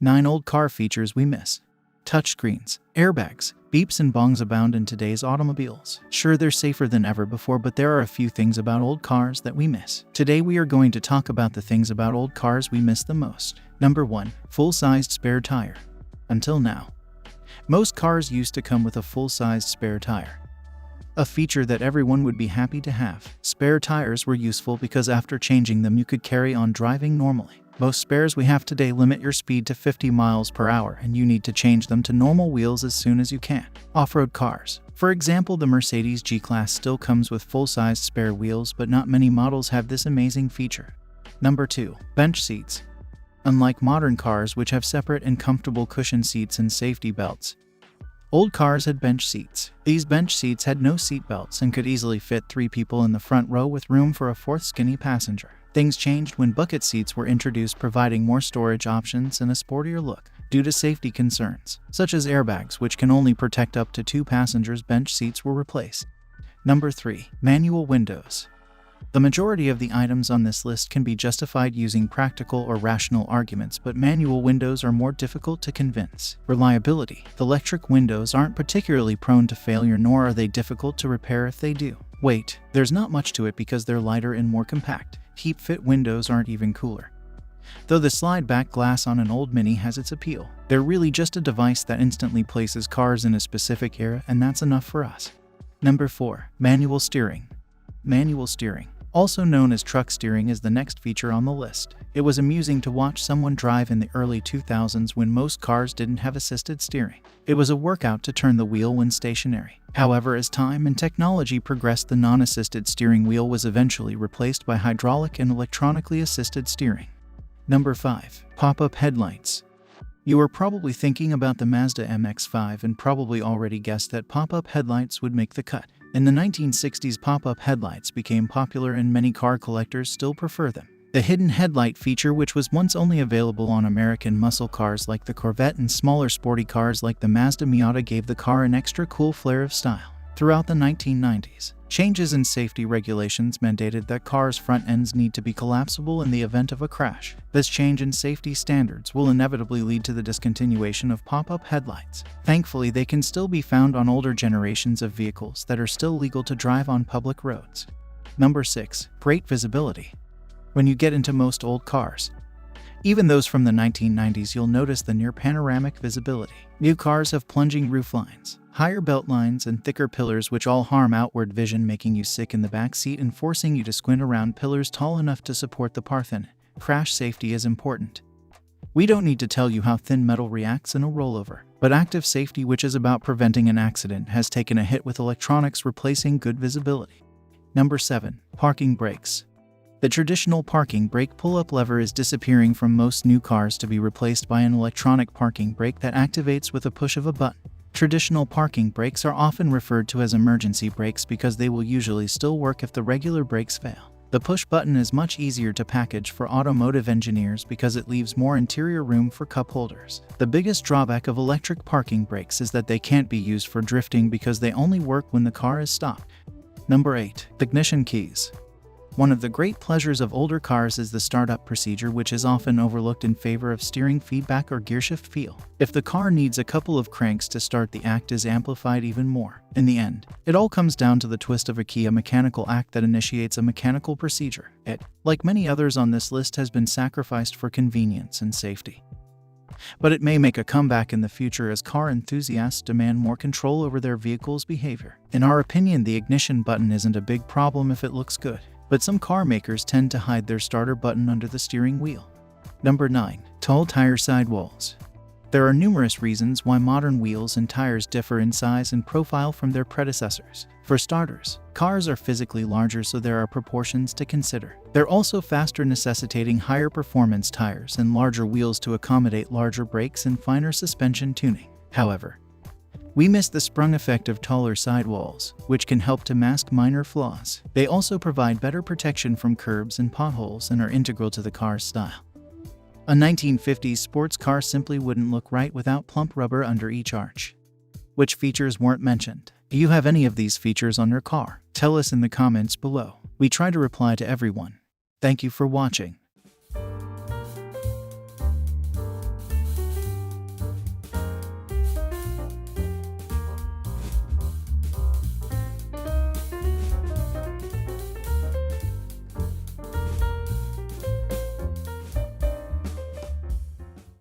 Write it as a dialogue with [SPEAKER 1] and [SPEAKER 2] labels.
[SPEAKER 1] 9 old car features we miss. Touchscreens, airbags, beeps and bongs abound in today's automobiles. Sure, they're safer than ever before, but there are a few things about old cars that we miss. Today we are going to talk about the things about old cars we miss the most. Number 1. Full-sized spare tire. Until now, most cars used to come with a full-sized spare tire, a feature that everyone would be happy to have. Spare tires were useful because after changing them you could carry on driving normally. Most spares we have today limit your speed to 50 miles per hour and you need to change them to normal wheels as soon as you can. Off-road cars. For example, the Mercedes G-Class still comes with full-sized spare wheels, but not many models have this amazing feature. Number 2. Bench seats. Unlike modern cars which have separate and comfortable cushion seats and safety belts, old cars had bench seats. These bench seats had no seat belts and could easily fit 3 people in the front row with room for a 4th skinny passenger. Things changed when bucket seats were introduced, providing more storage options and a sportier look. Due to safety concerns, such as airbags which can only protect up to 2 passengers, bench seats were replaced. Number 3. Manual windows. The majority of the items on this list can be justified using practical or rational arguments, but manual windows are more difficult to convince. Reliability. Electric windows aren't particularly prone to failure, nor are they difficult to repair if they do. Weight. There's not much to it because they're lighter and more compact. Heat-fit windows aren't even cooler, though the slide-back glass on an old Mini has its appeal. They're really just a device that instantly places cars in a specific era, and that's enough for us. Number 4. Manual steering. Manual steering, also known as truck steering, is the next feature on the list. It was amusing to watch someone drive in the early 2000s when most cars didn't have assisted steering. It was a workout to turn the wheel when stationary. However, as time and technology progressed, the non-assisted steering wheel was eventually replaced by hydraulic and electronically assisted steering. Number 5. Pop-up headlights. You are probably thinking about the Mazda MX-5 and probably already guessed that pop-up headlights would make the cut. In the 1960s, pop-up headlights became popular and many car collectors still prefer them. The hidden headlight feature, which was once only available on American muscle cars like the Corvette and smaller sporty cars like the Mazda Miata, gave the car an extra cool flair of style. Throughout the 1990s, changes in safety regulations mandated that cars' front ends need to be collapsible in the event of a crash. This change in safety standards will inevitably lead to the discontinuation of pop-up headlights. Thankfully, they can still be found on older generations of vehicles that are still legal to drive on public roads. Number 6. Great visibility. When you get into most old cars, even those from the 1990s, you'll notice the near panoramic visibility. New cars have plunging roof lines, higher belt lines, and thicker pillars which all harm outward vision, making you sick in the back seat and forcing you to squint around pillars tall enough to support the Parthen. Crash safety is important. We don't need to tell you how thin metal reacts in a rollover, but active safety, which is about preventing an accident, has taken a hit with electronics replacing good visibility. Number 7. Parking brakes. The traditional parking brake pull-up lever is disappearing from most new cars to be replaced by an electronic parking brake that activates with a push of a button. Traditional parking brakes are often referred to as emergency brakes because they will usually still work if the regular brakes fail. The push button is much easier to package for automotive engineers because it leaves more interior room for cup holders. The biggest drawback of electric parking brakes is that they can't be used for drifting because they only work when the car is stopped. Number 8. Ignition keys. One of the great pleasures of older cars is the startup procedure, which is often overlooked in favor of steering feedback or gearshift feel. If the car needs a couple of cranks to start, the act is amplified even more. In the end, it all comes down to the twist of a key, a mechanical act that initiates a mechanical procedure. It, like many others on this list, has been sacrificed for convenience and safety. But it may make a comeback in the future as car enthusiasts demand more control over their vehicle's behavior. In our opinion, the ignition button isn't a big problem if it looks good, but some car makers tend to hide their starter button under the steering wheel. Number 9. Tall tire sidewalls. There are numerous reasons why modern wheels and tires differ in size and profile from their predecessors. For starters, cars are physically larger, so there are proportions to consider. They're also faster, necessitating higher performance tires and larger wheels to accommodate larger brakes and finer suspension tuning. However, we miss the sprung effect of taller sidewalls, which can help to mask minor flaws. They also provide better protection from curbs and potholes and are integral to the car's style. A 1950s sports car simply wouldn't look right without plump rubber under each arch. Which features weren't mentioned? Do you have any of these features on your car? Tell us in the comments below. We try to reply to everyone. Thank you for watching.